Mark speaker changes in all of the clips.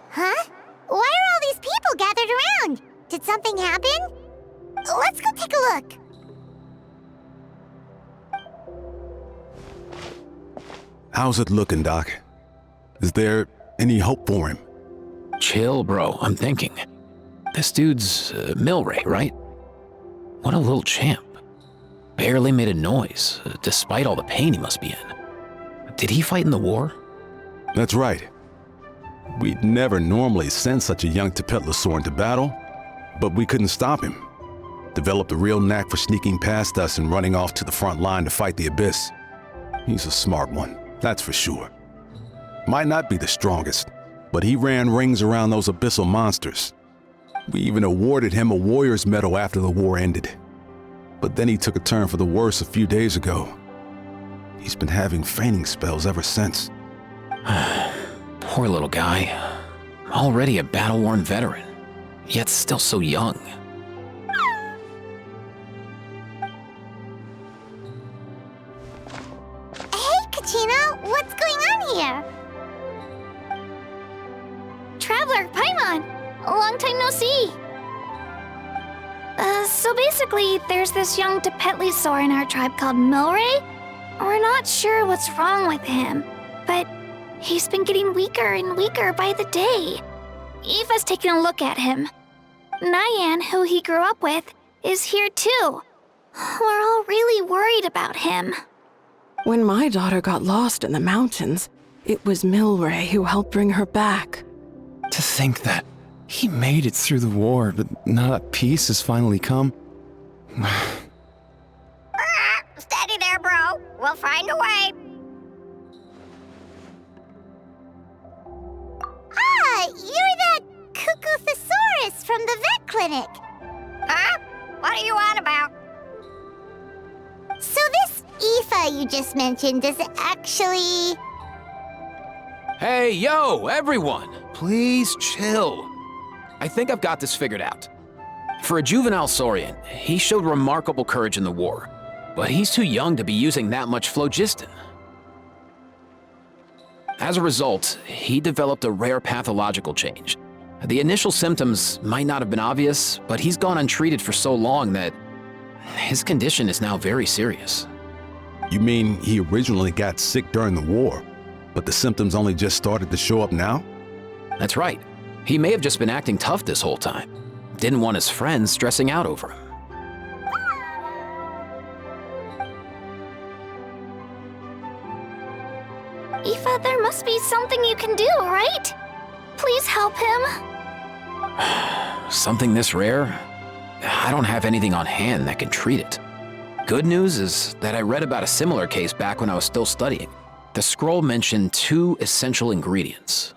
Speaker 1: Huh? Why are all these people gathered around? Did something happen? Let's go take a look.
Speaker 2: How's it looking, Doc? Is there any hope for him?
Speaker 3: Chill, bro. I'm thinking. This dude's Milray, right? What a little champ. Barely made a noise, despite all the pain he must be in. Did he fight in the war?
Speaker 2: That's right. We'd never normally send such a young Saurian into battle, but we couldn't stop him. Developed a real knack for sneaking past us and running off to the front line to fight the Abyss. He's a smart one, that's for sure. Might not be the strongest, but he ran rings around those abyssal monsters. We even awarded him a Warrior's Medal after the war ended. But then he took a turn for the worse a few days ago. He's been having fainting spells ever since.
Speaker 3: Poor little guy. Already a battle-worn veteran, yet still so young.
Speaker 1: Hey, Kachina, what's going on here? Traveler, Paimon, long time no see. So basically, there's this young Saurian in our tribe called Milray. We're not sure what's wrong with him, but he's been getting weaker and weaker by the day. Eva's taking a look at him. Nyan, who he grew up with, is here too. We're all really worried about him.
Speaker 4: When my daughter got lost in the mountains, it was Milray who helped bring her back.
Speaker 5: To think that he made it through the war, but now that peace has finally come.
Speaker 1: Steady there, bro. We'll find a way. Ah, you're that Cuckoo from the vet clinic. Huh? What are you on about? So this Aoife you just mentioned, does it actually...
Speaker 3: Hey, yo, everyone! Please chill. I think I've got this figured out. For a juvenile Saurian, he showed remarkable courage in the war, but he's too young to be using that much phlogiston. As a result, he developed a rare pathological change. The initial symptoms might not have been obvious, but he's gone untreated for so long that his condition is now very serious.
Speaker 2: You mean he originally got sick during the war, but the symptoms only just started to show up now?
Speaker 3: That's right. He may have just been acting tough this whole time. Didn't want his friends stressing out over him.
Speaker 1: Aoife, there must be something you can do, right? Please help him.
Speaker 3: Something this rare? I don't have anything on hand that can treat it. Good news is that I read about a similar case back when I was still studying. The scroll mentioned 2 essential ingredients.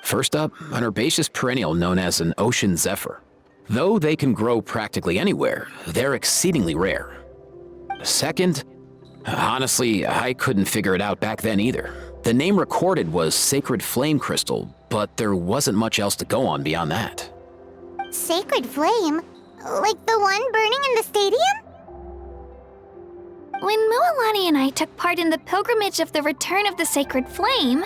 Speaker 3: First up, an herbaceous perennial known as an ocean zephyr. Though they can grow practically anywhere, they're exceedingly rare. Second, honestly, I couldn't figure it out back then either. The name recorded was Sacred Flame Crystal, but there wasn't much else to go on beyond that.
Speaker 1: Sacred Flame? Like the one burning in the stadium? When Mualani and I took part in the pilgrimage of the Return of the Sacred Flame,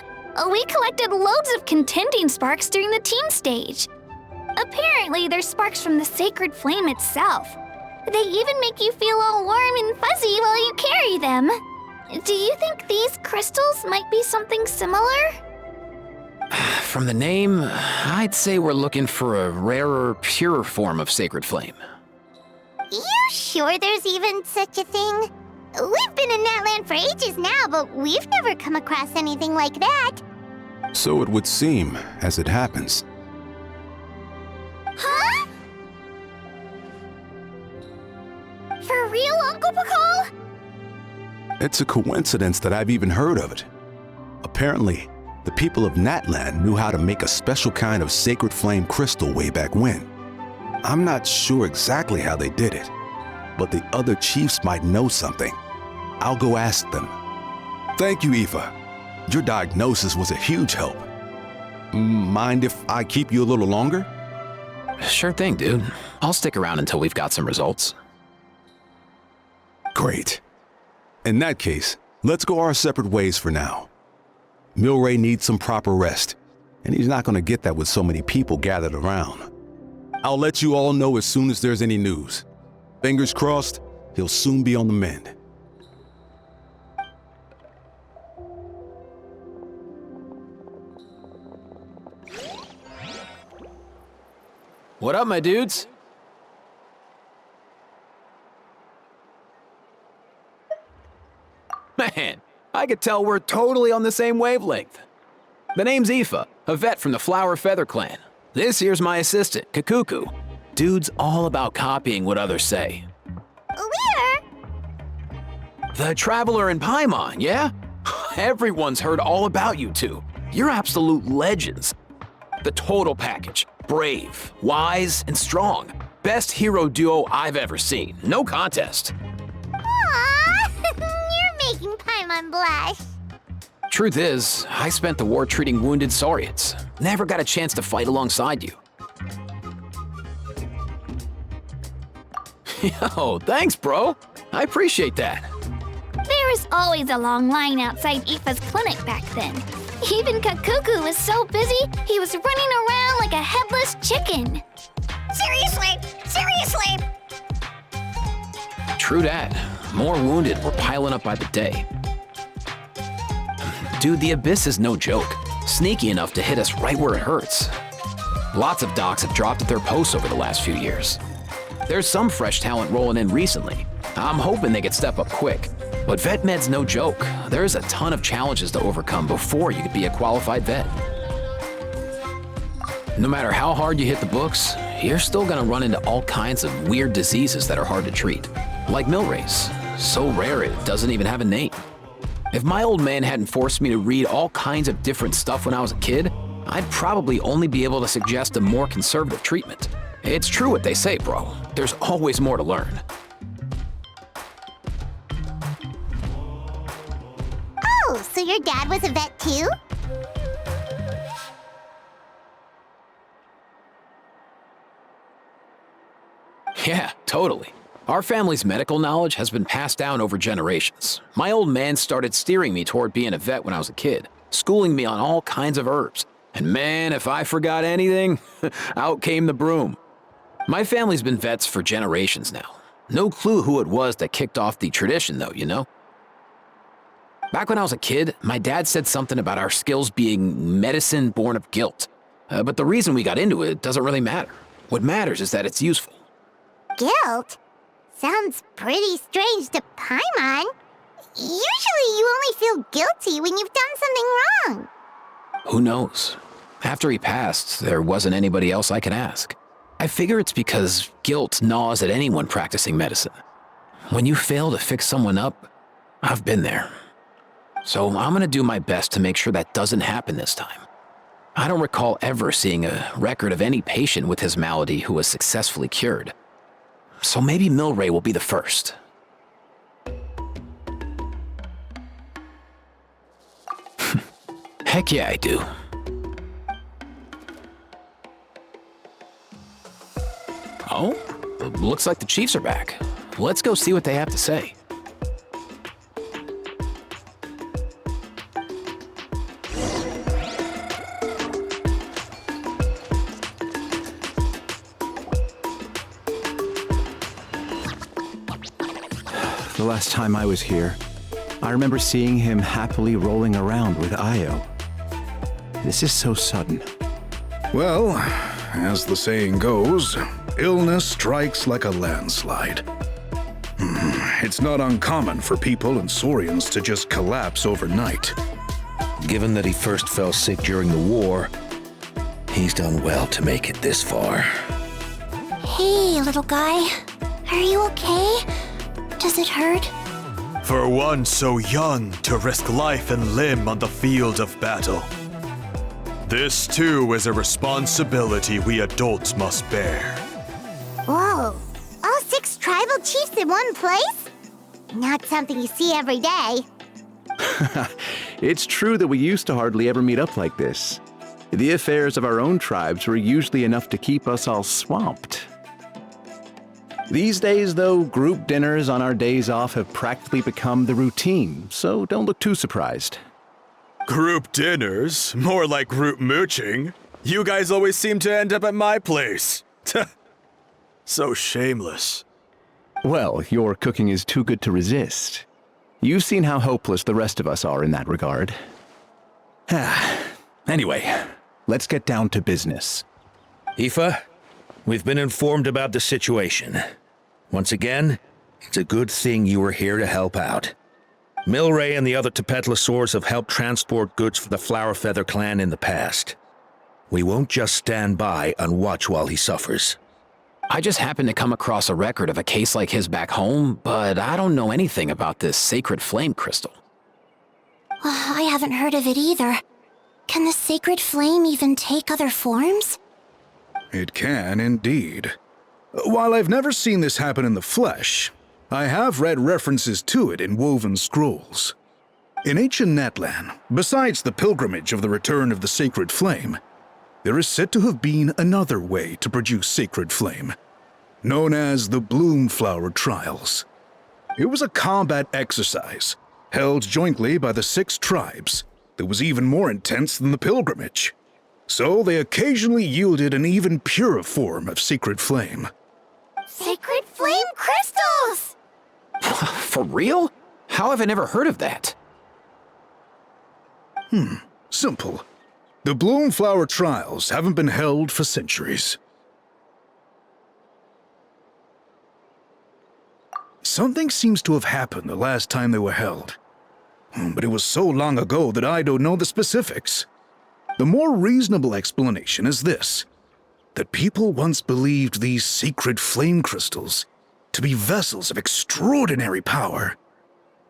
Speaker 1: we collected loads of contending sparks during the team stage. Apparently, they're sparks from the Sacred Flame itself. They even make you feel all warm and fuzzy while you carry them. Do you think these crystals might be something similar?
Speaker 3: From the name, I'd say we're looking for a rarer, purer form of Sacred Flame.
Speaker 1: You sure there's even such a thing? We've been in that land for ages now, but we've never come across anything like that.
Speaker 2: So it would seem, as it happens.
Speaker 1: Huh? For real, Uncle Pakal?
Speaker 2: It's a coincidence that I've even heard of it. Apparently, the people of Natlan knew how to make a special kind of sacred flame crystal way back when. I'm not sure exactly how they did it, but the other chiefs might know something. I'll go ask them. Thank you, Aoife. Your diagnosis was a huge help. Mind if I keep you a little longer?
Speaker 3: Sure thing, dude. I'll stick around until we've got some results.
Speaker 2: Great. In that case, let's go our separate ways for now. Milray needs some proper rest, and he's not going to get that with so many people gathered around. I'll let you all know as soon as there's any news. Fingers crossed, he'll soon be on the mend.
Speaker 3: What up, my dudes? Man, I could tell we're totally on the same wavelength. The name's Aoife, a vet from the Flower Feather clan. This here's my assistant, Kakuku. Dude's all about copying what others say.
Speaker 1: Where?
Speaker 3: The Traveler in Paimon, yeah? Everyone's heard all about you two. You're absolute legends. The total package. Brave, wise, and strong. Best hero duo I've ever seen. No contest.
Speaker 1: Aww, you're making Paimon blush.
Speaker 3: Truth is, I spent the war treating wounded Saurians. Never got a chance to fight alongside you. Yo, thanks, bro. I appreciate that.
Speaker 1: There was always a long line outside Aoife's clinic back then. Even Kakuku was so busy, he was running around like a headless chicken. Seriously!
Speaker 3: True that. More wounded were piling up by the day. Dude, the Abyss is no joke. Sneaky enough to hit us right where it hurts. Lots of docs have dropped at their posts over the last few years. There's some fresh talent rolling in recently. I'm hoping they could step up quick. But vet med's no joke. There's a ton of challenges to overcome before you could be a qualified vet. No matter how hard you hit the books, you're still gonna run into all kinds of weird diseases that are hard to treat. Like Milray's, so rare it doesn't even have a name. If my old man hadn't forced me to read all kinds of different stuff when I was a kid, I'd probably only be able to suggest a more conservative treatment. It's true what they say, bro. There's always more to learn.
Speaker 6: Oh, so your dad was a vet too?
Speaker 3: Yeah, totally. Our family's medical knowledge has been passed down over generations. My old man started steering me toward being a vet when I was a kid, schooling me on all kinds of herbs. And man, if I forgot anything, out came the broom. My family's been vets for generations now. No clue who it was that kicked off the tradition though, you know? Back when I was a kid, my dad said something about our skills being medicine born of guilt. But the reason we got into it doesn't really matter. What matters is that it's useful.
Speaker 6: Guilt? Sounds pretty strange to Paimon. Usually you only feel guilty when you've done something wrong.
Speaker 3: Who knows? After he passed, there wasn't anybody else I could ask. I figure it's because guilt gnaws at anyone practicing medicine. When you fail to fix someone up, I've been there. So I'm gonna do my best to make sure that doesn't happen this time. I don't recall ever seeing a record of any patient with his malady who was successfully cured. So maybe Milray will be the first. Heck yeah, I do. Oh, looks like the Chiefs are back. Let's go see what they have to say.
Speaker 5: The last time I was here, I remember seeing him happily rolling around with Io. This is so sudden.
Speaker 7: Well, as the saying goes, illness strikes like a landslide. It's not uncommon for people and Saurians to just collapse overnight.
Speaker 8: Given that he first fell sick during the war, he's done well to make it this far.
Speaker 6: Hey, little guy. Are you okay? Does it hurt?
Speaker 9: For one so young to risk life and limb on the field of battle. This too is a responsibility we adults must bear.
Speaker 6: Whoa. All 6 tribal chiefs in one place? Not something you see every day.
Speaker 5: It's true that we used to hardly ever meet up like this. The affairs of our own tribes were usually enough to keep us all swamped. These days, though, group dinners on our days off have practically become the routine, so don't look too surprised.
Speaker 9: Group dinners? More like group mooching. You guys always seem to end up at my place. So shameless.
Speaker 5: Well, your cooking is too good to resist. You've seen how hopeless the rest of us are in that regard. Anyway, let's get down to business.
Speaker 8: Aoife, we've been informed about the situation. Once again, it's a good thing you were here to help out. Milray and the other Tepetlosaurs have helped transport goods for the Flower Feather clan in the past. We won't just stand by and watch while he suffers.
Speaker 3: I just happened to come across a record of a case like his back home, but I don't know anything about this sacred flame crystal.
Speaker 6: I haven't heard of it either. Can the sacred flame even take other forms?
Speaker 7: It can, indeed. While I've never seen this happen in the flesh, I have read references to it in woven scrolls. In ancient Natlan, besides the pilgrimage of the return of the sacred flame, there is said to have been another way to produce sacred flame, known as the Bloomflower Trials. It was a combat exercise, held jointly by the 6 tribes, that was even more intense than the pilgrimage. So they occasionally yielded an even purer form of sacred flame.
Speaker 6: Sacred flame crystals!
Speaker 3: For real? How have I never heard of that?
Speaker 7: Simple. The Bloomflower Trials haven't been held for centuries. Something seems to have happened the last time they were held. But it was so long ago that I don't know the specifics. The more reasonable explanation is this: that people once believed these sacred flame crystals to be vessels of extraordinary power,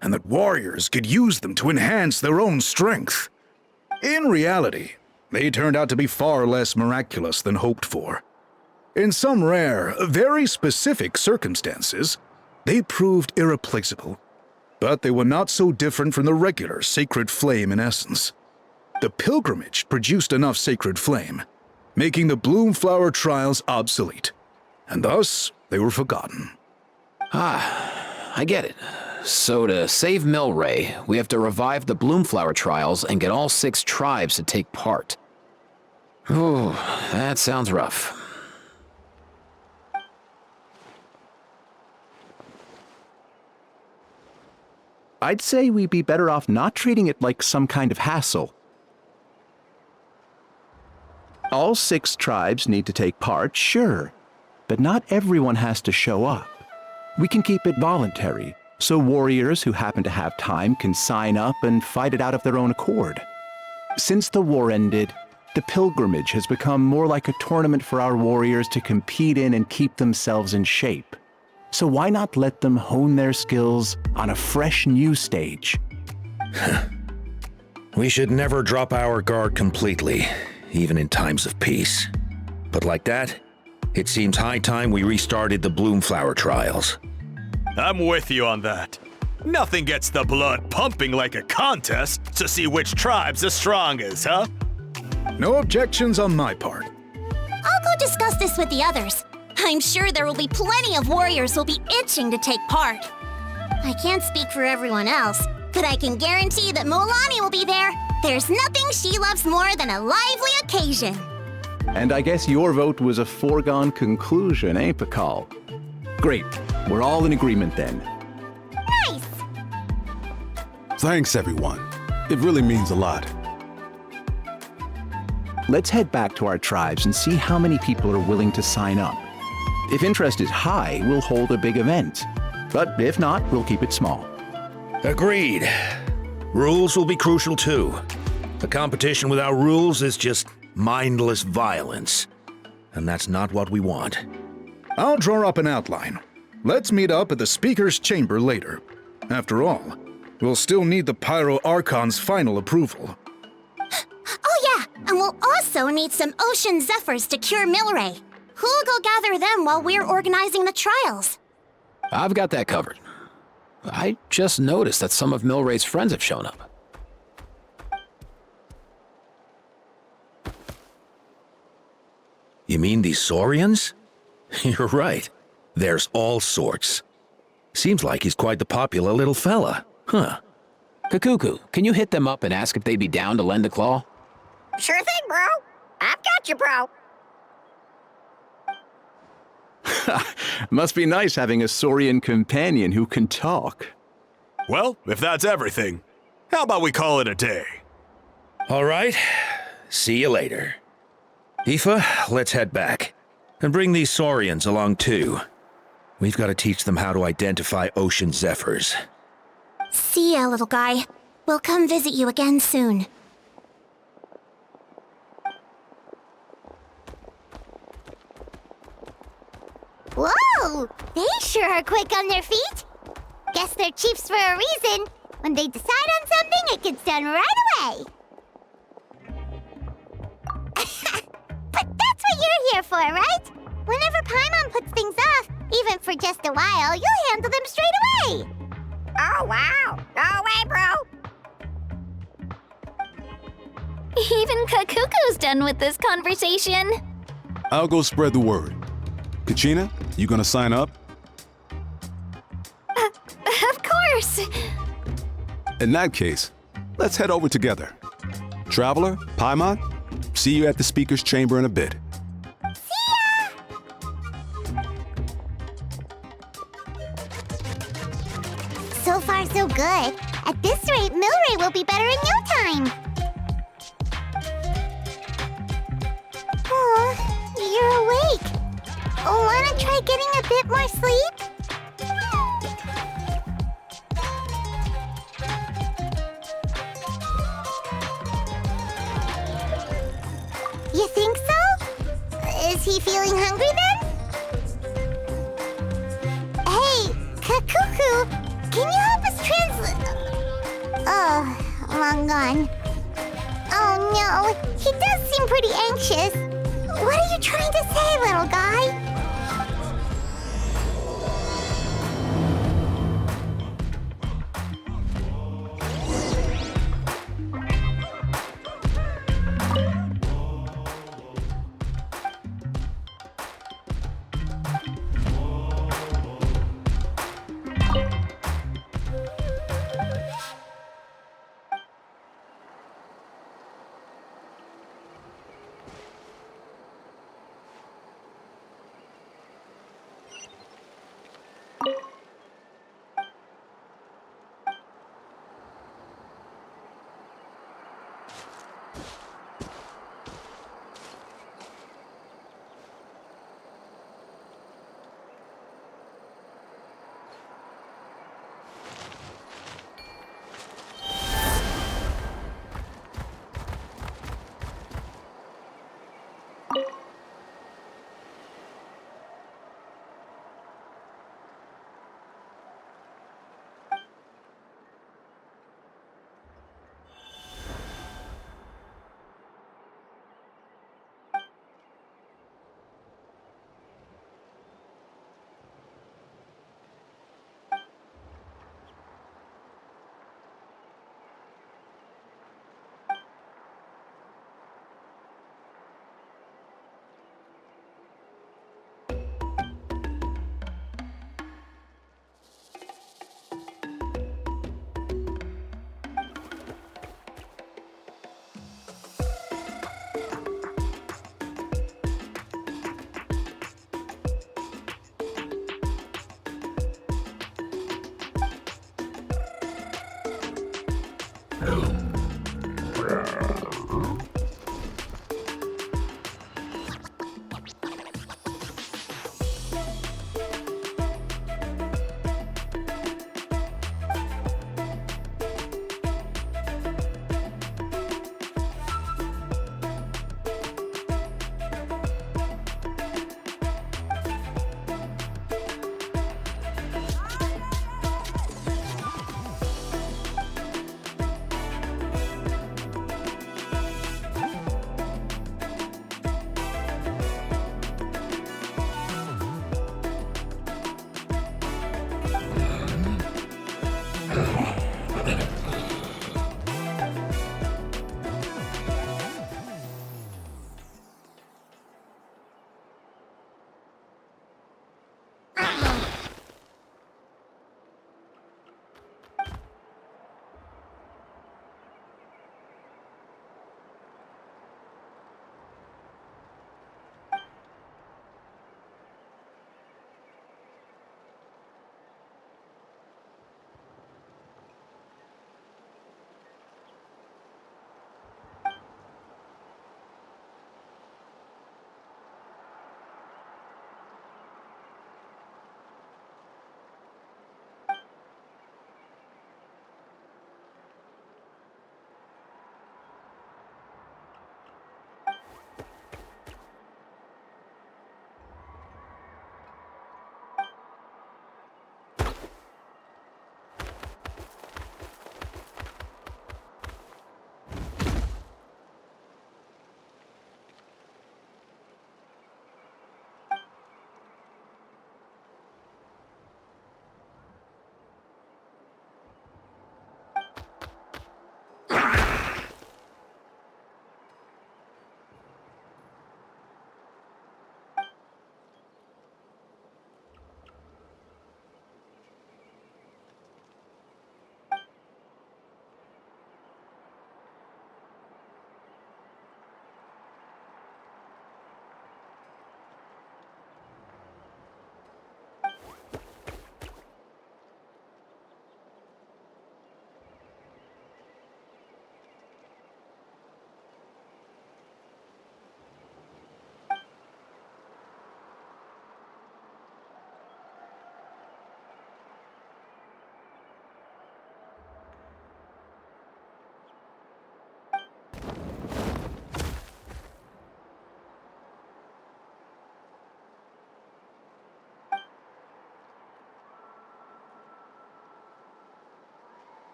Speaker 7: and that warriors could use them to enhance their own strength. In reality, they turned out to be far less miraculous than hoped for. In some rare, very specific circumstances, they proved irreplaceable, but they were not so different from the regular sacred flame in essence. The pilgrimage produced enough sacred flame, making the Bloomflower Trials obsolete, and thus they were forgotten.
Speaker 3: I get it. So to save Milray, we have to revive the Bloomflower Trials and get all 6 tribes to take part. Ooh, that sounds rough.
Speaker 5: I'd say we'd be better off not treating it like some kind of hassle. All 6 tribes need to take part, sure, but not everyone has to show up. We can keep it voluntary, so warriors who happen to have time can sign up and fight it out of their own accord. Since the war ended, the pilgrimage has become more like a tournament for our warriors to compete in and keep themselves in shape. So why not let them hone their skills on a fresh new stage?
Speaker 8: We should never drop our guard completely, even in times of peace. But like that, it seems high time we restarted the Bloomflower Trials.
Speaker 9: I'm with you on that. Nothing gets the blood pumping like a contest to see which tribe's the strongest, huh?
Speaker 7: No objections on my part.
Speaker 6: I'll go discuss this with the others. I'm sure there will be plenty of warriors who'll be itching to take part. I can't speak for everyone else, but I can guarantee that Molani will be there. There's nothing she loves more than a lively occasion.
Speaker 5: And I guess your vote was a foregone conclusion, eh, Pakal? Great. We're all in agreement then.
Speaker 6: Nice!
Speaker 2: Thanks, everyone. It really means a lot.
Speaker 5: Let's head back to our tribes and see how many people are willing to sign up. If interest is high, we'll hold a big event. But if not, we'll keep it small.
Speaker 8: Agreed. Rules will be crucial too. A competition without rules is just mindless violence. And that's not what we want.
Speaker 7: I'll draw up an outline. Let's meet up at the Speaker's Chamber later. After all, we'll still need the Pyro Archon's final approval.
Speaker 6: Oh yeah, and we'll also need some Ocean Zephyrs to cure Milray. Who'll go gather them while we're organizing the trials?
Speaker 3: I've got that covered. I just noticed that some of Milray's friends have shown up.
Speaker 8: You mean these Saurians? You're right. There's all sorts. Seems like he's quite the popular little fella. Huh.
Speaker 3: Kakuku, can you hit them up and ask if they'd be down to lend a claw?
Speaker 6: Sure thing, bro. I've got you, bro.
Speaker 5: Must be nice having a Saurian companion who can talk.
Speaker 9: Well, if that's everything, how about we call it a day?
Speaker 8: All right. See you later. Aoife, let's head back. And bring these Saurians along too. We've got to teach them how to identify ocean zephyrs.
Speaker 6: See ya, little guy. We'll come visit you again soon. Whoa! They sure are quick on their feet. Guess they're chiefs for a reason. When they decide on something, it gets done right away. But that's what you're here for, right? Whenever Paimon puts things off, even for just a while, you'll handle them straight away. Oh, wow. No way, bro.
Speaker 1: Even Kakuku's done with this conversation.
Speaker 2: I'll go spread the word. Kachina, you gonna sign up?
Speaker 1: Of course.
Speaker 2: In that case, let's head over together. Traveler, Paimon, see you at the speaker's chamber in a bit.
Speaker 6: So far, so good. At this rate, Milray will be better in no time. Aw, you're awake. Wanna try getting a bit more sleep? You think so? Is he feeling hungry then? Hey, Kakuku, can you help us translate? Oh, long gone. Oh no, he does seem pretty anxious. What are you trying to say, little guy?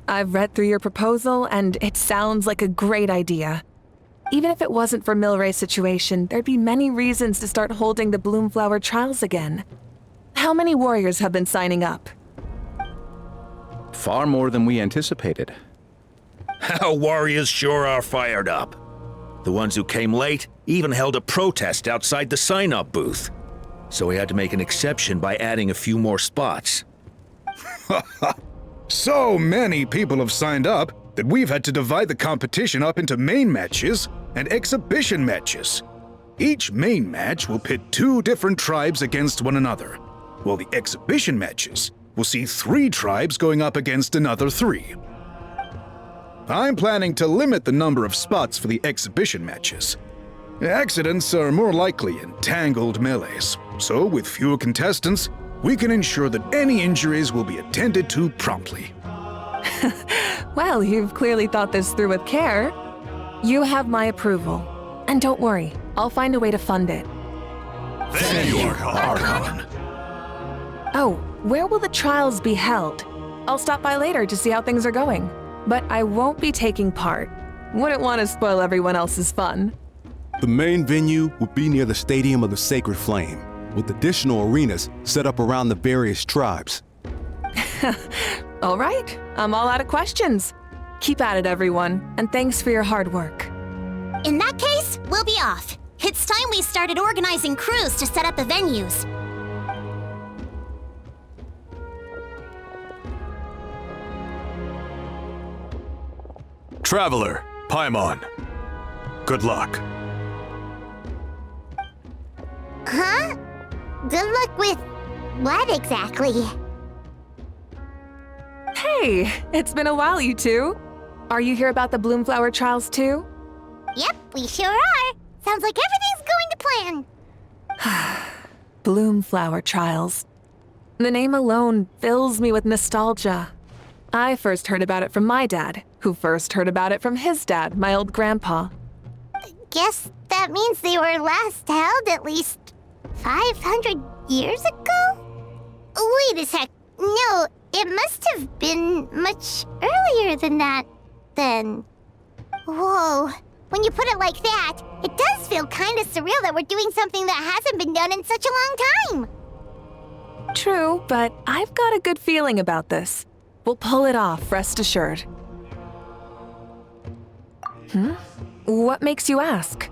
Speaker 4: I've read through your proposal, and it sounds like a great idea. Even if it wasn't for Milray's situation, there'd be many reasons to start holding the Bloomflower trials again. How many warriors have been signing up?
Speaker 5: Far more than we anticipated.
Speaker 8: Our warriors sure are fired up. The ones who came late even held a protest outside the sign-up booth. So we had to make an exception by adding a few more spots.
Speaker 7: So many people have signed up that we've had to divide the competition up into main matches and exhibition matches. Each main match will pit 2 different tribes against one another, while the exhibition matches will see 3 tribes going up against another 3. I'm planning to limit the number of spots for the exhibition matches. Accidents are more likely in tangled melees, so with fewer contestants, we can ensure that any injuries will be attended to promptly.
Speaker 4: Well, you've clearly thought this through with care. You have my approval. And don't worry, I'll find a way to fund it.
Speaker 9: Thank you, Archon.
Speaker 4: Oh, where will the trials be held? I'll stop by later to see how things are going. But I won't be taking part. Wouldn't want to spoil everyone else's fun.
Speaker 2: The main venue would be near the Stadium of the Sacred Flame, with additional arenas set up around the various tribes.
Speaker 4: All right, I'm all out of questions. Keep at it, everyone, and thanks for your hard work.
Speaker 6: In that case, we'll be off. It's time we started organizing crews to set up the venues.
Speaker 9: Traveler, Paimon. Good luck.
Speaker 6: Huh? Good luck with what exactly?
Speaker 4: Hey, it's been a while, you two. Are you here about the Bloomflower trials too?
Speaker 6: Yep, we sure are. Sounds like everything's going to plan.
Speaker 4: Bloomflower trials. The name alone fills me with nostalgia. I first heard about it from my dad, who first heard about it from his dad, my old grandpa.
Speaker 6: Guess that means they were last held at least 500 years ago? Wait a sec. No, it must have been much earlier than that, then. Whoa. When you put it like that, it does feel kind of surreal that we're doing something that hasn't been done in such a long time.
Speaker 4: True, but I've got a good feeling about this. We'll pull it off, rest assured. What makes you ask?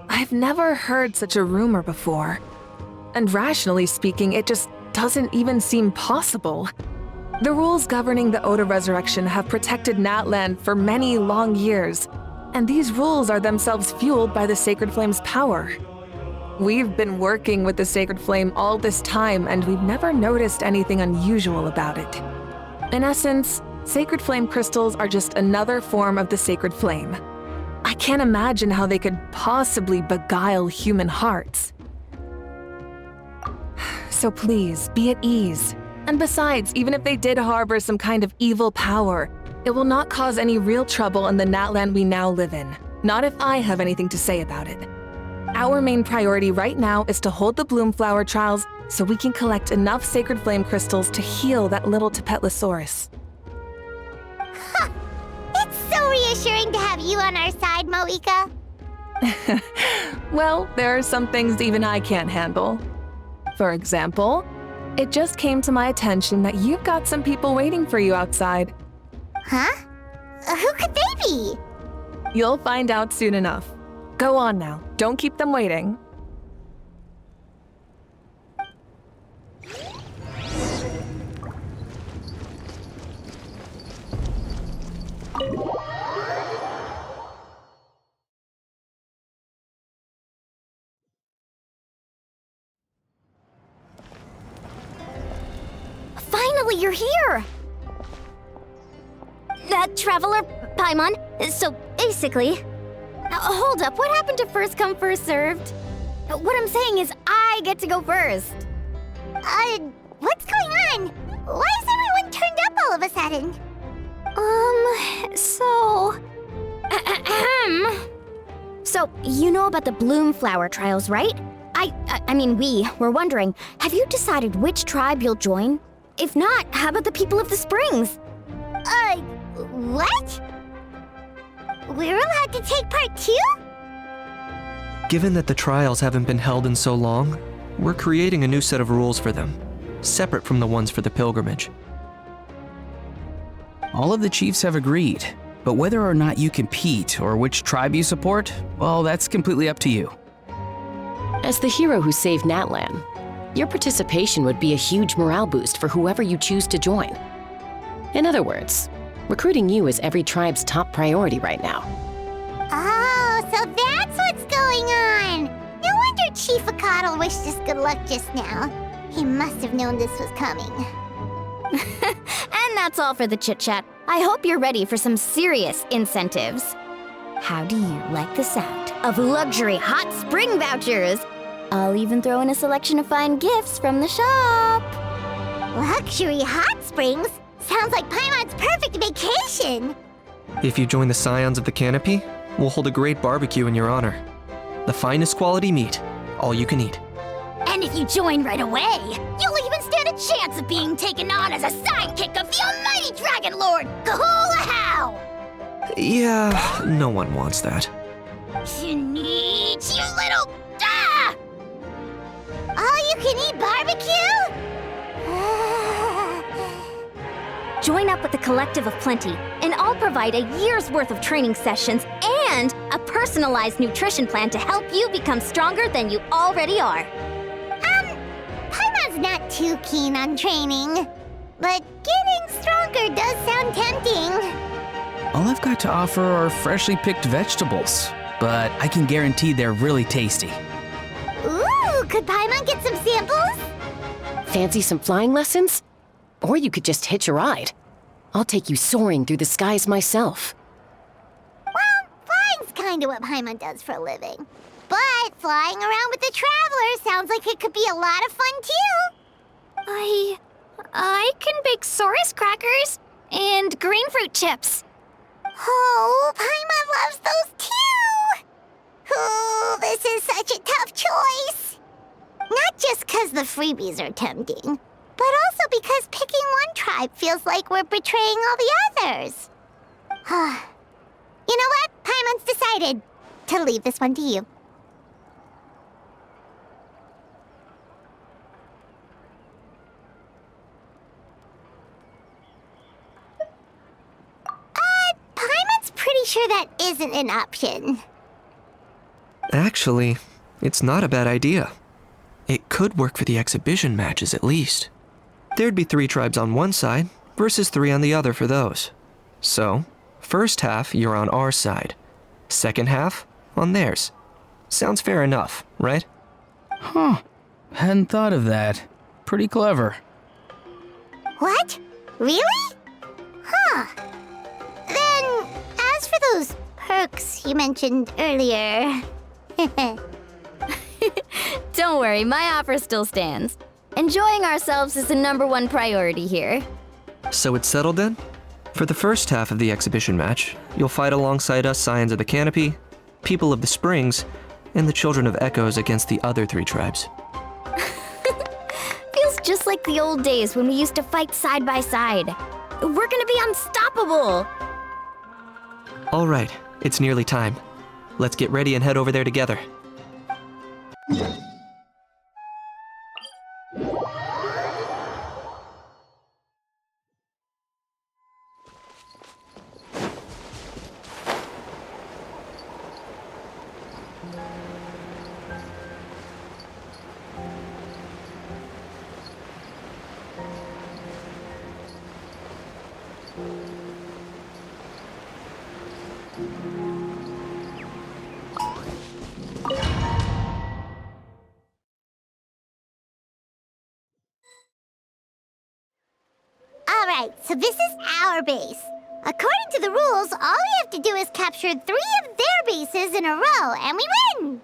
Speaker 4: I've never heard such a rumor before. And rationally speaking, it just doesn't even seem possible. The rules governing the Oda resurrection have protected Natland for many long years, and these rules are themselves fueled by the Sacred Flame's power. We've been working with the Sacred Flame all this time, and we've never noticed anything unusual about it. In essence, Sacred Flame crystals are just another form of the Sacred Flame. I can't imagine how they could possibly beguile human hearts. So please, be at ease. And besides, even if they did harbor some kind of evil power, it will not cause any real trouble in the Natland we now live in. Not if I have anything to say about it. Our main priority right now is to hold the Bloomflower trials so we can collect enough Sacred Flame crystals to heal that little Tapetlosaurus.
Speaker 6: It's so reassuring to have you on our side, Moika.
Speaker 4: Well, there are some things even I can't handle. For example, it just came to my attention that you've got some people waiting for you outside.
Speaker 6: Huh? Who could they be?
Speaker 4: You'll find out soon enough. Go on now, don't keep them waiting.
Speaker 1: finally you're here! Traveler Paimon, so basically... hold up, what happened to first come, first served? What I'm saying is I get to go first.
Speaker 6: What's going on? Why is everyone turned up all of a sudden?
Speaker 1: So, you know about the Bloom Flower trials, right? I mean, we were wondering, have you decided which tribe you'll join? If not, how about the people of the Springs?
Speaker 6: What? We're allowed to take part too?
Speaker 10: Given that the trials haven't been held in so long, we're creating a new set of rules for them, separate from the ones for the pilgrimage.
Speaker 11: All of the chiefs have agreed, but whether or not you compete or which tribe you support, well, that's completely up to you.
Speaker 12: As the hero who saved Natlan, your participation would be a huge morale boost for whoever you choose to join. In other words, recruiting you is every tribe's top priority right now.
Speaker 6: Oh, so that's what's going on! No wonder Chief Akatl wished us good luck just now. He must have known this was coming.
Speaker 1: And that's all for the chit-chat. I hope you're ready for some serious incentives. How do you like the sound of luxury hot spring vouchers? I'll even throw in a selection of fine gifts from the shop.
Speaker 6: Luxury hot springs? Sounds like Paimon's perfect vacation!
Speaker 10: If you join the Scions of the Canopy, we'll hold a great barbecue in your honor. The finest quality meat, all you can eat.
Speaker 1: And if you join right away, you'll even stand a chance of being taken on as a sidekick of the almighty Dragon Lord, Kahula-How!
Speaker 10: Yeah, no one wants that.
Speaker 1: Neat, you little...
Speaker 6: All-you-can-eat barbecue?
Speaker 1: Join up with the Collective of Plenty, and I'll provide a year's worth of training sessions and a personalized nutrition plan to help you become stronger than you already are.
Speaker 6: Paimon's not too keen on training, but getting stronger does sound tempting.
Speaker 11: All I've got to offer are freshly picked vegetables, but I can guarantee they're really tasty.
Speaker 6: Ooh, could Paimon get some samples?
Speaker 12: Fancy some flying lessons? Or you could just hitch a ride. I'll take you soaring through the skies myself.
Speaker 6: Well, flying's kinda what Paimon does for a living. But flying around with the Traveler sounds like it could be a lot of fun too.
Speaker 1: I can bake Saurus crackers and green fruit chips.
Speaker 6: Oh, Paimon loves those too! Ooh, this is such a tough choice. Not just 'cause the freebies are tempting, but also because picking one tribe feels like we're betraying all the others. You know what? Paimon's decided to leave this one to you. Paimon's pretty sure that isn't an option.
Speaker 10: Actually, it's not a bad idea. It could work for the exhibition matches at least. There'd be 3 tribes on one side versus 3 on the other for those. So, first half you're on our side, second half on theirs. Sounds fair enough, right?
Speaker 11: Huh. Hadn't thought of that. Pretty clever.
Speaker 6: What? Really? Huh. Then, as for those perks you mentioned earlier...
Speaker 1: Don't worry, my offer still stands. Enjoying ourselves is the #1 priority here.
Speaker 10: So it's settled then? For the first half of the exhibition match, you'll fight alongside us Scions of the Canopy, People of the Springs, and the Children of Echoes against the other 3 tribes.
Speaker 1: Feels just like the old days when we used to fight side by side. We're gonna be unstoppable!
Speaker 10: All right, it's nearly time. Let's get ready and head over there together.
Speaker 6: Right, so this is our base. According to the rules, all we have to do is capture 3 of their bases in a row, and we win!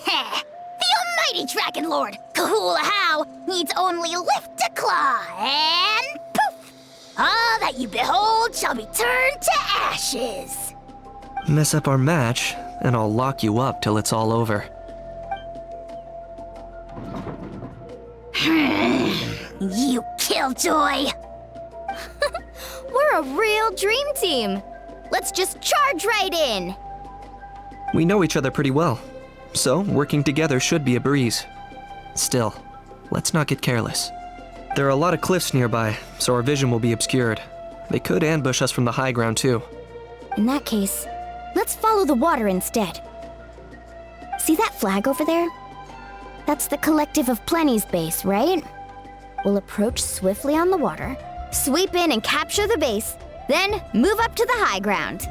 Speaker 6: The almighty Dragon Lord, Kahula needs only lift a claw, and poof! All that you behold shall be turned to ashes.
Speaker 10: Mess up our match, and I'll lock you up till it's all over.
Speaker 6: You killjoy!
Speaker 1: We're a real dream team. Let's just charge right in.
Speaker 10: We know each other pretty well, so working together should be a breeze. Still, let's not get careless. There are a lot of cliffs nearby, so our vision will be obscured. They could ambush us from the high ground too.
Speaker 1: In that case, let's follow the water instead. See that flag over there? That's the Collective of Plenty's base, right? We'll approach swiftly on the water, sweep in and capture the base, then move up to the high ground.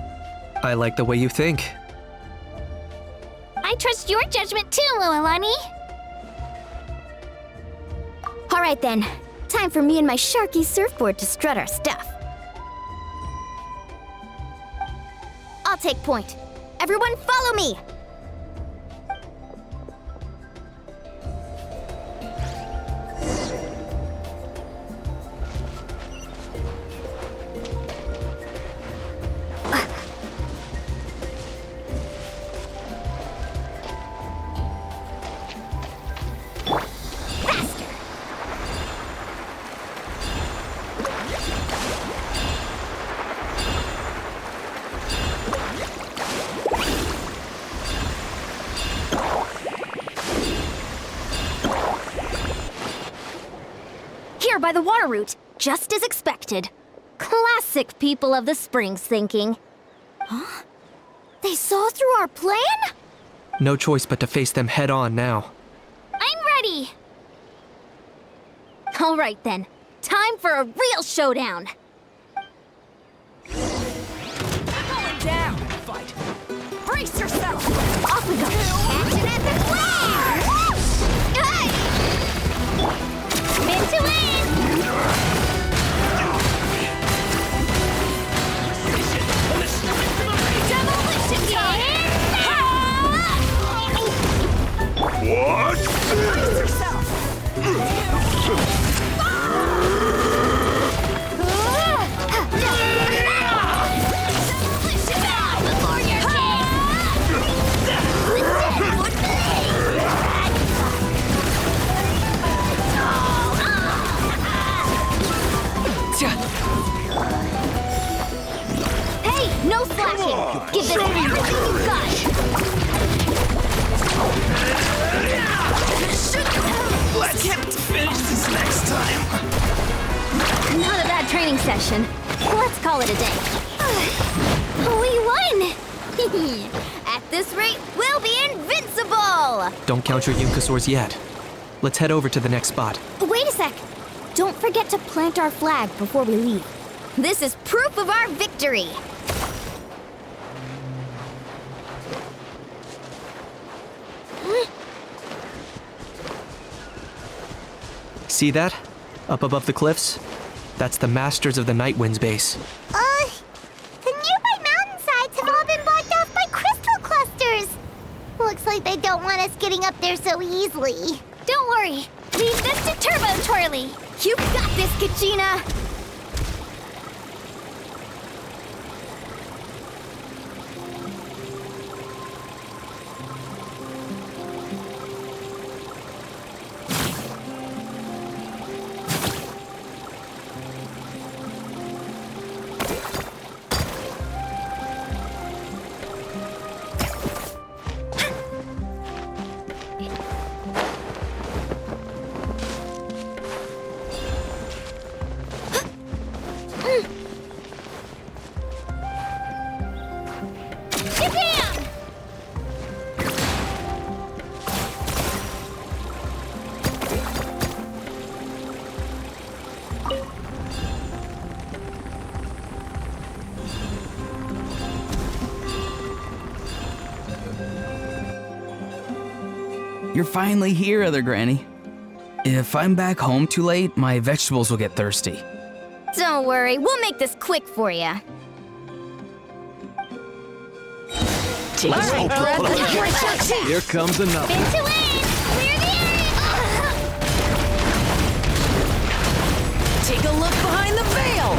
Speaker 10: I like the way you think.
Speaker 1: I trust your judgment too, Lualani. All right then, time for me and my Sharky surfboard to strut our stuff. I'll take point. Everyone follow me! By the water route, just as expected. Classic people of the Springs thinking. Huh? They saw through our plan?
Speaker 10: No choice but to face them head on now.
Speaker 1: I'm ready! All right then, time for a real showdown.
Speaker 4: Going down! Fight! Brace yourself!
Speaker 1: Off we go! Catch it at the flare! Hey! Min to win! Demolition time!
Speaker 9: What?
Speaker 4: Brace yourself!
Speaker 1: Demolition now before your Hey, no slashing! Give this everything you've got!
Speaker 11: Let's finish this next time.
Speaker 1: Not a bad training session. Let's call it a day. We won! At this rate, we'll be invincible!
Speaker 10: Don't count your Yunkasaurs yet. Let's head over to the next spot.
Speaker 1: Wait a sec! Don't forget to plant our flag before we leave. This is proof of our victory!
Speaker 10: See that? Up above the cliffs? That's the Masters of the Night Wind's base.
Speaker 6: The nearby mountainsides have all been blocked off by crystal clusters. Looks like they don't want us getting up there so easily.
Speaker 1: Don't worry, leave this to Turbo Twirly. You've got this, Kachina!
Speaker 11: You're finally here, Other Granny. If I'm back home too late, my vegetables will get thirsty.
Speaker 13: Don't worry, we'll make this quick for you.
Speaker 14: Here comes another.
Speaker 13: Spin to win! Clear the area!
Speaker 14: Take a look behind the veil.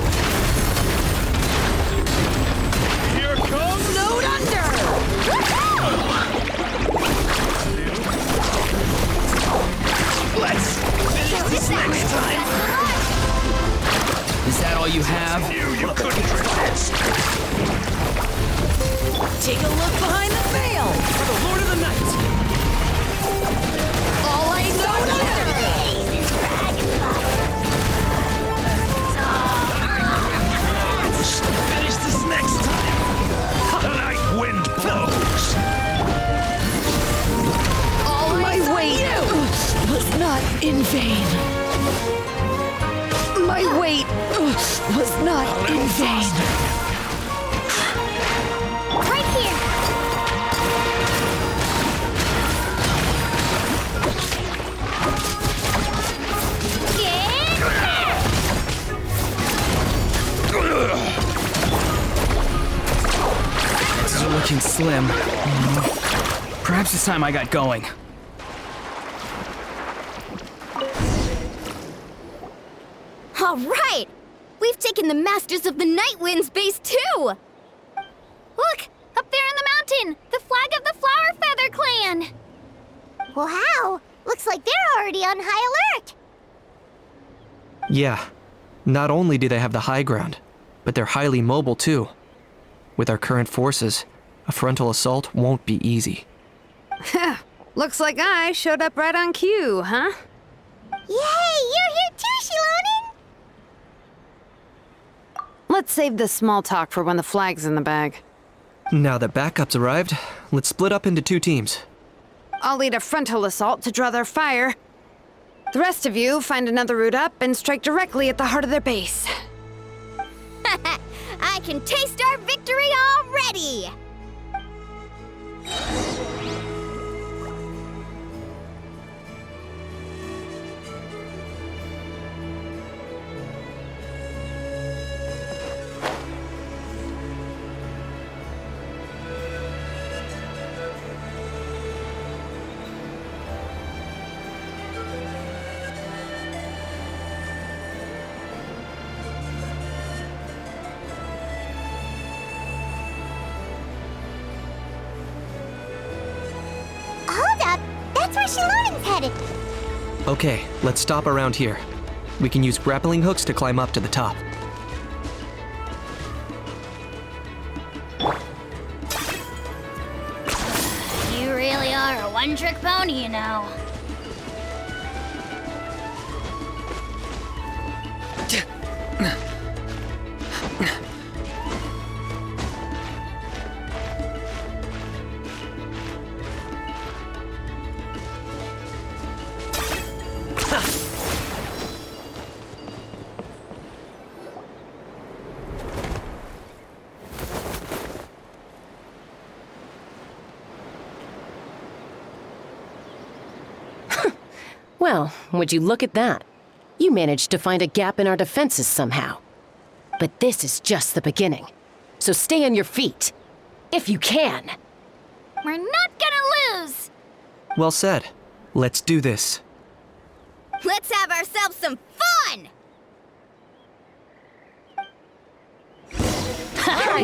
Speaker 14: Here comes Snowed under. Let's finish this next time.
Speaker 11: Is that all you have?
Speaker 14: You couldn't resist. Take a look behind the veil for the Lord of the Night. All I know finish this next time. The night wind blows. All my weight was not in vain. My weight was not in vain.
Speaker 13: Right here!
Speaker 11: It's looking slim. Perhaps it's time I got going.
Speaker 13: All right! We've taken the Masters of the Night Wind's base too!
Speaker 1: Look! Up there in the mountain! The flag of the Flower Feather Clan!
Speaker 6: Wow! Looks like they're already on high alert!
Speaker 10: Yeah. Not only do they have the high ground, but they're highly mobile too. With our current forces, a frontal assault won't be easy.
Speaker 15: Looks like I showed up right on cue, huh?
Speaker 6: Yay! You're here too, Shilonen!
Speaker 15: Let's save this small talk for when the flag's in the bag.
Speaker 10: Now that backup's arrived, let's split up into 2 teams.
Speaker 15: I'll lead a frontal assault to draw their fire. The rest of you find another route up and strike directly at the heart of their base.
Speaker 13: I can taste our victory already!
Speaker 6: Hold up! That's where Shilonen's headed!
Speaker 10: Okay, let's stop around here. We can use grappling hooks to climb up to the top.
Speaker 13: You really are a one-trick pony, you know.
Speaker 12: Well, would you look at that? You managed to find a gap in our defenses somehow. But this is just the beginning. So stay on your feet. If you can.
Speaker 13: We're not gonna lose!
Speaker 10: Well said. Let's do this.
Speaker 13: Let's have ourselves some fun!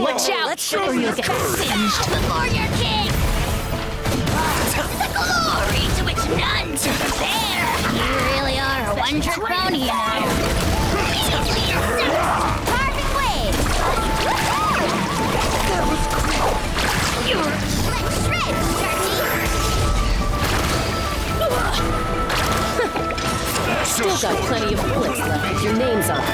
Speaker 13: Watch out! Let's show you get singed before your king! The glory to which none to compare! You really are a one-trick pony, you know. Immediately Parting waves! That was quick! You're... Let's shred, Turkey!
Speaker 12: Still got plenty of bullets left with your names on them.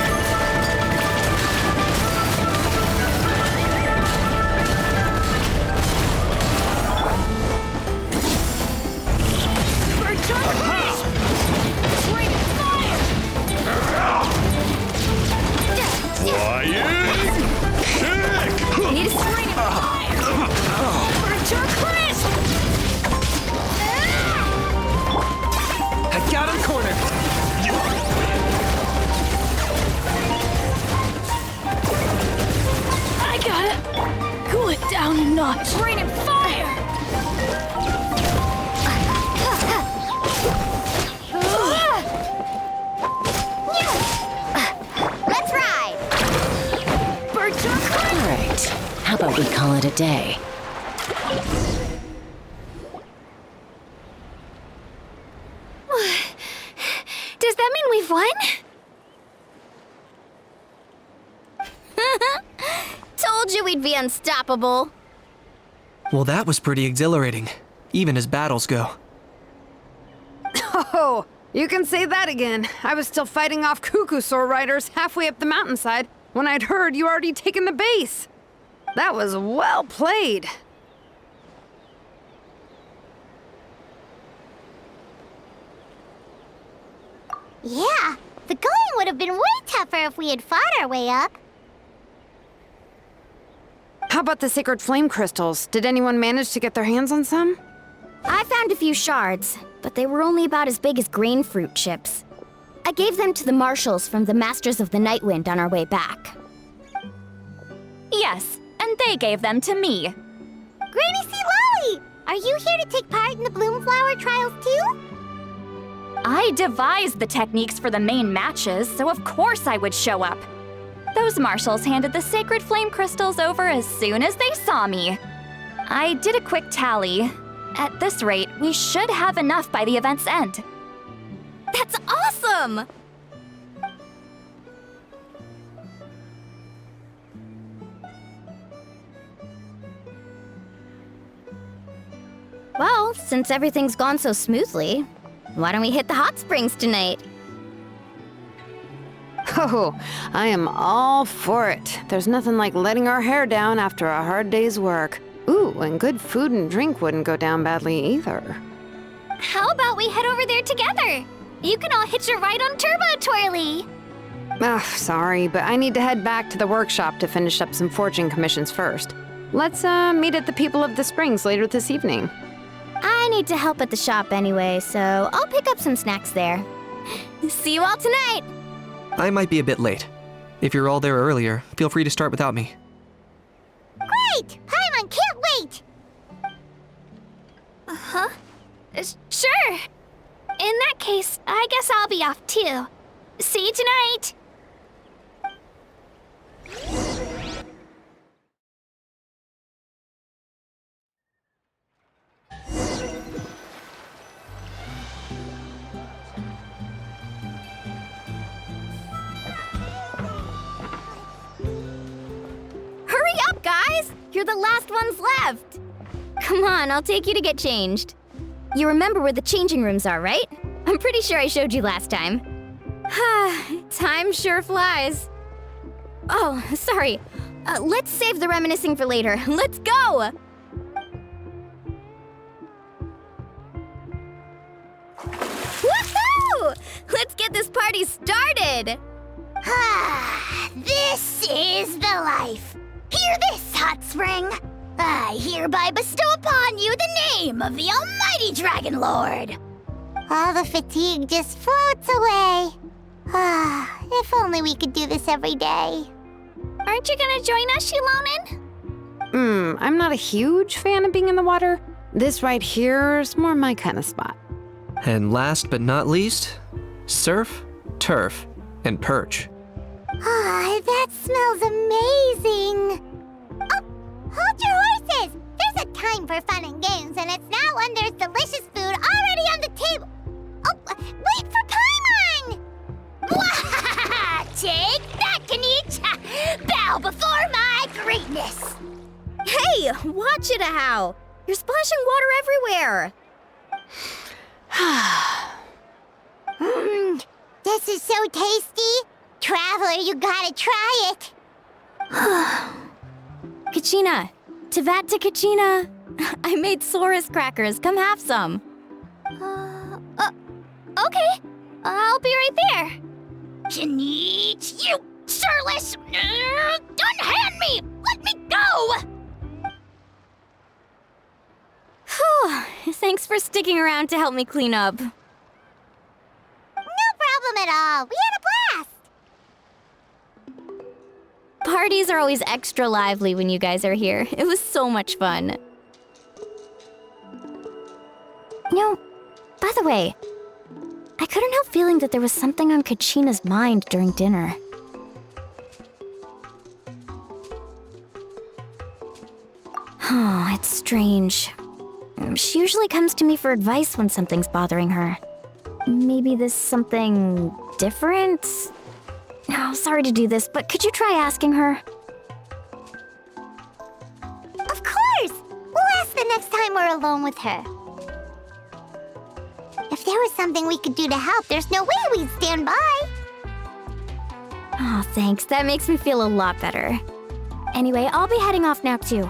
Speaker 13: Need a string of fire! Archer crisp!
Speaker 14: I got him cornered.
Speaker 12: a day.
Speaker 1: Does that mean we've won?
Speaker 13: Told you we'd be unstoppable.
Speaker 10: Well, that was pretty exhilarating, even as battles go.
Speaker 15: Oh, you can say that again. I was still fighting off Cuckoosaur riders halfway up the mountainside when I'd heard you already taken the base. That was well played.
Speaker 6: Yeah, the going would have been way tougher if we had fought our way up.
Speaker 15: How about the sacred flame crystals? Did anyone manage to get their hands on some?
Speaker 13: I found a few shards, but they were only about as big as grain fruit chips. I gave them to the marshals from the Masters of the Nightwind on our way back.
Speaker 1: Yes, and they gave them to me.
Speaker 6: Granny C. Lolly! Are you here to take part in the Bloomflower trials too?
Speaker 1: I devised the techniques for the main matches, so of course I would show up. Those marshals handed the sacred flame crystals over as soon as they saw me. I did a quick tally. At this rate, we should have enough by the event's end.
Speaker 13: That's awesome! Well, since everything's gone so smoothly, why don't we hit the hot springs tonight?
Speaker 15: Oh, I am all for it. There's nothing like letting our hair down after a hard day's work. Ooh, and good food and drink wouldn't go down badly either.
Speaker 1: How about we head over there together? You can all hitch a ride on Turbo Twirly.
Speaker 15: Ugh, sorry, but I need to head back to the workshop to finish up some forging commissions first. Let's meet at the People of the Springs later this evening.
Speaker 13: I need to help at the shop anyway, so I'll pick up some snacks there. See you all tonight!
Speaker 10: I might be a bit late. If you're all there earlier, feel free to start without me.
Speaker 6: Great! Paimon can't wait!
Speaker 1: Uh-huh. Sure. In that case, I guess I'll be off too. See you tonight!
Speaker 13: Hurry up, guys! You're the last ones left! Come on, I'll take you to get changed. You remember where the changing rooms are, right? I'm pretty sure I showed you last time. Time sure flies. Oh, sorry. Let's save the reminiscing for later. Let's go! Woohoo! Let's get this party started!
Speaker 6: This is the life. Hear this, Hot Spring. I hereby bestow upon you the name of the Almighty Dragon Lord. All the fatigue just floats away. If only we could do this every day.
Speaker 1: Aren't you gonna join us, Shilonen?
Speaker 15: I'm not a huge fan of being in the water. This right here is more my kind of spot.
Speaker 10: And last but not least, surf, turf, and perch.
Speaker 6: That smells amazing. Oh, hold your horses. There's a time for fun and games, and it's now when there's delicious food already on the table. Oh, wait for Paimon! Take that, Kanich! Bow before my greatness!
Speaker 13: Hey, watch it, how? You're splashing water everywhere.
Speaker 6: This is so tasty. Traveler, you gotta try it.
Speaker 13: Kachina, Tevat to Kachina. I made Saurus crackers. Come have some.
Speaker 1: Okay. I'll be right there.
Speaker 6: Kanich, you shirtless! Unhand me! Let me go!
Speaker 13: Whew, thanks for sticking around to help me clean up.
Speaker 6: No problem at all. We had a blast.
Speaker 13: Parties are always extra lively when you guys are here. It was so much fun. You know, by the way, I couldn't help feeling that there was something on Kachina's mind during dinner.
Speaker 16: That's strange. She usually comes to me for advice when something's bothering her. Maybe this something different? Oh, sorry to do this, but could you try asking her?
Speaker 6: Of course! We'll ask the next time we're alone with her. If there was something we could do to help, there's no way we'd stand by.
Speaker 16: Oh, thanks. That makes me feel a lot better. Anyway, I'll be heading off now too.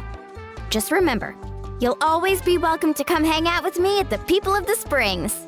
Speaker 16: Just remember, you'll always be welcome to come hang out with me at the People of the Springs.